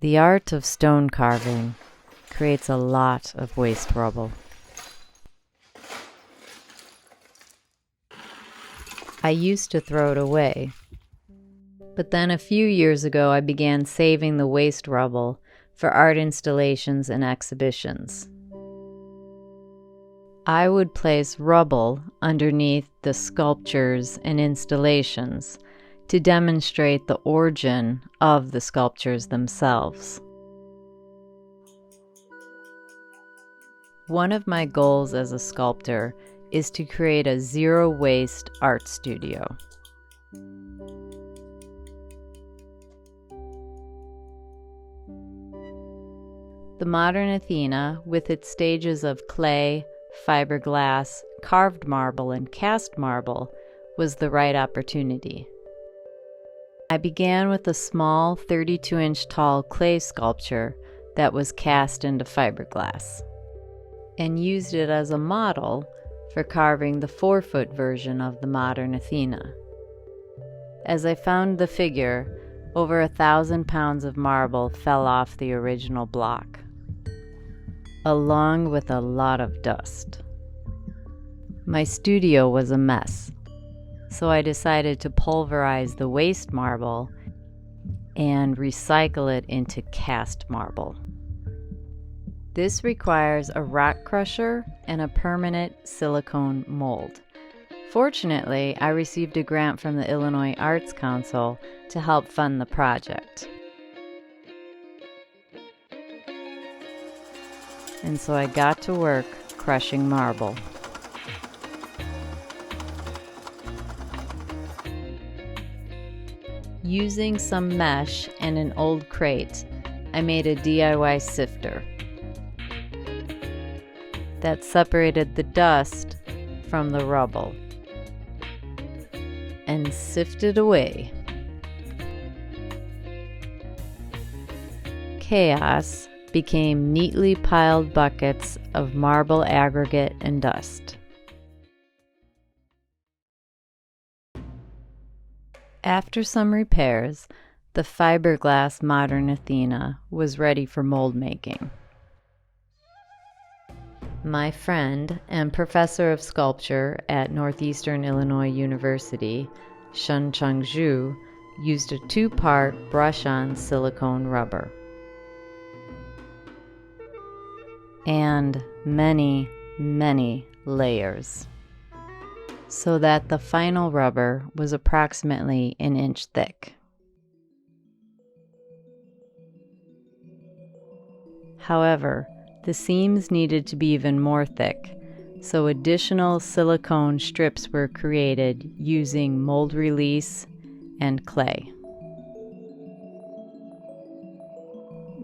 The art of stone carving creates a lot of waste rubble. I used to throw it away, but then a few years ago I began saving the waste rubble for art installations and exhibitions. I would place rubble underneath the sculptures and installations to demonstrate the origin of the sculptures themselves. One of my goals as a sculptor is to create a zero-waste art studio. The Modern Athena, with its stages of clay, fiberglass, carved marble, and cast marble, was the right opportunity. I began with a small 32-inch tall clay sculpture that was cast into fiberglass, and used it as a model for carving the 4-foot version of the Modern Athena. As I found the figure, over 1,000 pounds of marble fell off the original block, along with a lot of dust. My studio was a mess, so I decided to pulverize the waste marble and recycle it into cast marble. This requires a rock crusher and a permanent silicone mold. Fortunately, I received a grant from the Illinois Arts Council to help fund the project. And so I got to work crushing marble. Using some mesh and an old crate, I made a DIY sifter that separated the dust from the rubble and sifted away. Chaos became neatly piled buckets of marble aggregate and dust. After some repairs, the fiberglass Modern Athena was ready for mold making. My friend and professor of sculpture at Northeastern Illinois University, Shencheng, used a 2-part brush-on silicone rubber. And many, many layers, so that the final rubber was approximately an inch thick. However, the seams needed to be even more thick, so additional silicone strips were created using mold release and clay.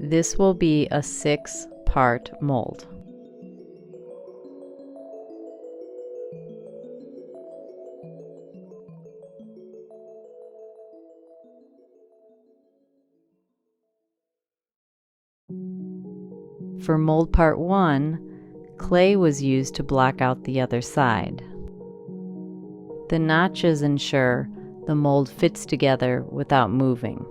This will be a 6-part mold. For mold part 1, clay was used to block out the other side. The notches ensure the mold fits together without moving.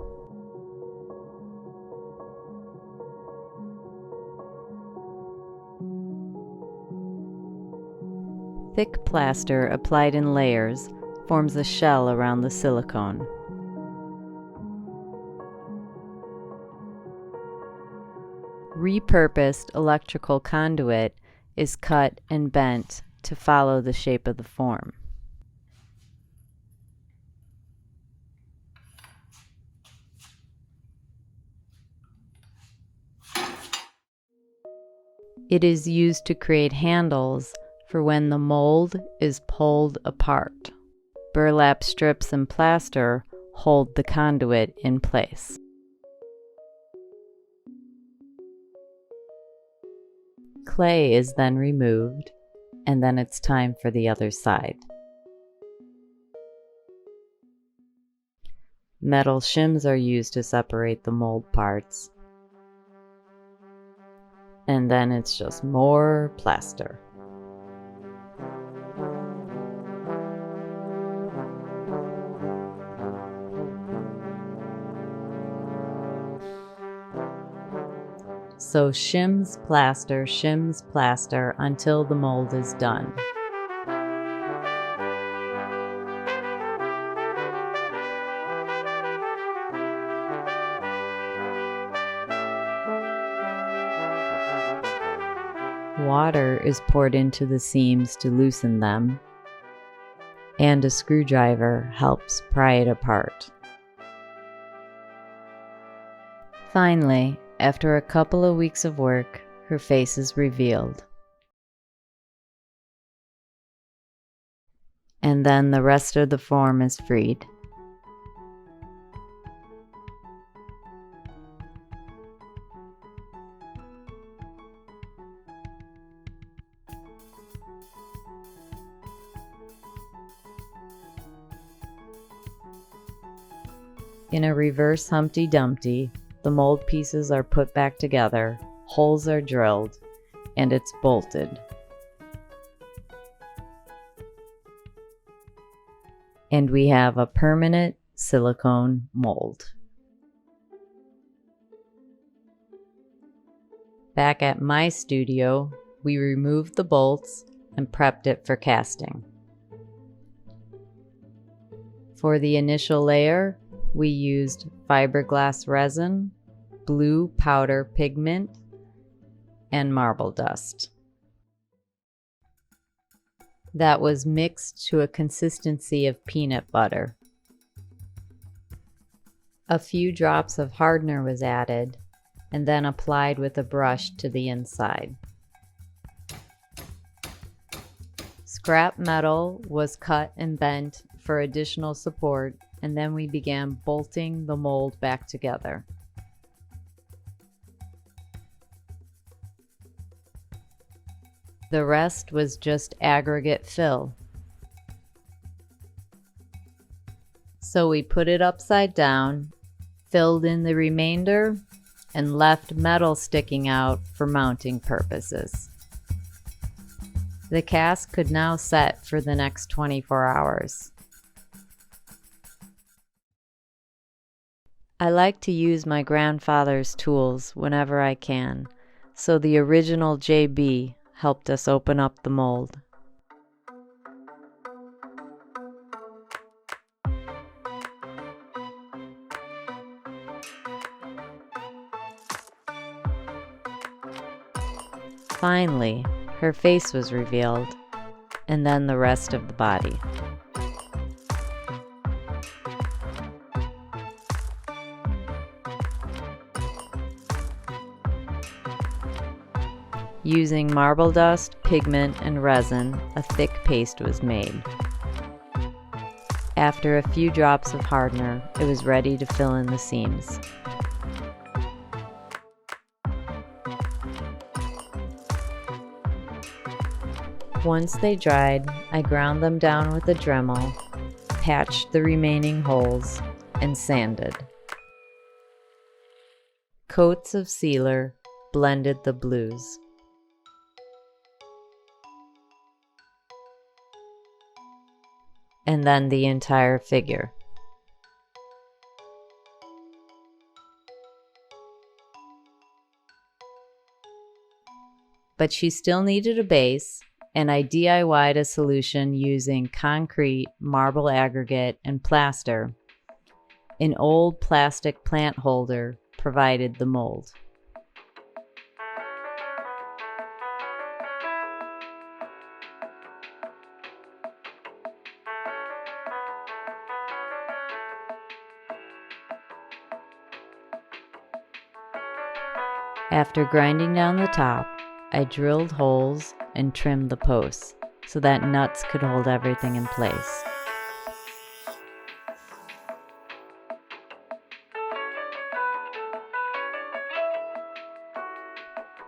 Thick plaster applied in layers forms a shell around the silicone. Repurposed electrical conduit is cut and bent to follow the shape of the form. It is used to create handles for when the mold is pulled apart. Burlap strips and plaster hold the conduit in place. Clay is then removed, and then it's time for the other side. Metal shims are used to separate the mold parts. And then it's just more plaster. So shims plaster until the mold is done. Water is poured into the seams to loosen them, and a screwdriver helps pry it apart. Finally, after a couple of weeks of work, her face is revealed. And then the rest of the form is freed. In a reverse Humpty Dumpty, the mold pieces are put back together, holes are drilled, and it's bolted. And we have a permanent silicone mold. Back at my studio, we removed the bolts and prepped it for casting. For the initial layer, we used fiberglass resin, blue powder pigment, and marble dust. That was mixed to a consistency of peanut butter. A few drops of hardener was added, and then applied with a brush to the inside. Scrap metal was cut and bent for additional support, and then we began bolting the mold back together. The rest was just aggregate fill. So we put it upside down, filled in the remainder, and left metal sticking out for mounting purposes. The cast could now set for the next 24 hours. I like to use my grandfather's tools whenever I can, so the original JB helped us open up the mold. Finally, her face was revealed, and then the rest of the body. Using marble dust, pigment, and resin, a thick paste was made. After a few drops of hardener, it was ready to fill in the seams. Once they dried, I ground them down with a Dremel, patched the remaining holes, and sanded. Coats of sealer blended the blues. And then the entire figure. But she still needed a base, and I DIY'd a solution using concrete, marble aggregate, and plaster. An old plastic plant holder provided the mold. After grinding down the top, I drilled holes and trimmed the posts so that nuts could hold everything in place.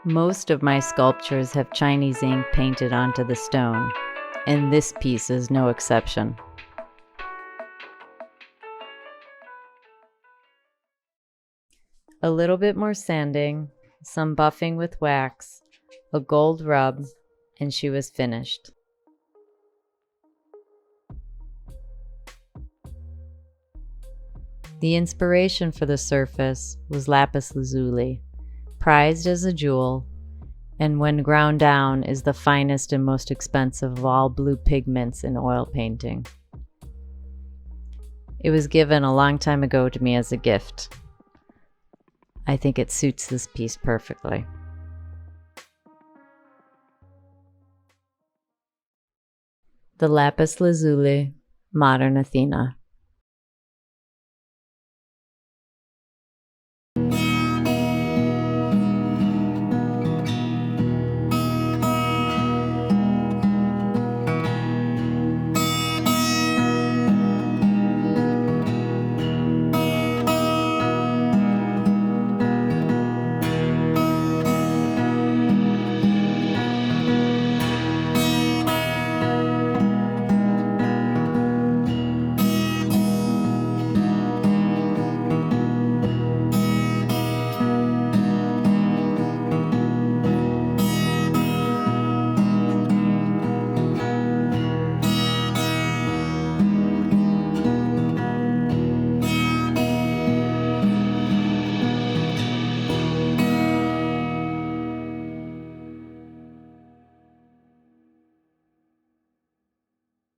Most of my sculptures have Chinese ink painted onto the stone, and this piece is no exception. A little bit more sanding, some buffing with wax, a gold rub, and she was finished. The inspiration for the surface was lapis lazuli, prized as a jewel, and when ground down is the finest and most expensive of all blue pigments in oil painting. It was given a long time ago to me as a gift. I think it suits this piece perfectly. The lapis lazuli, Modern Athena.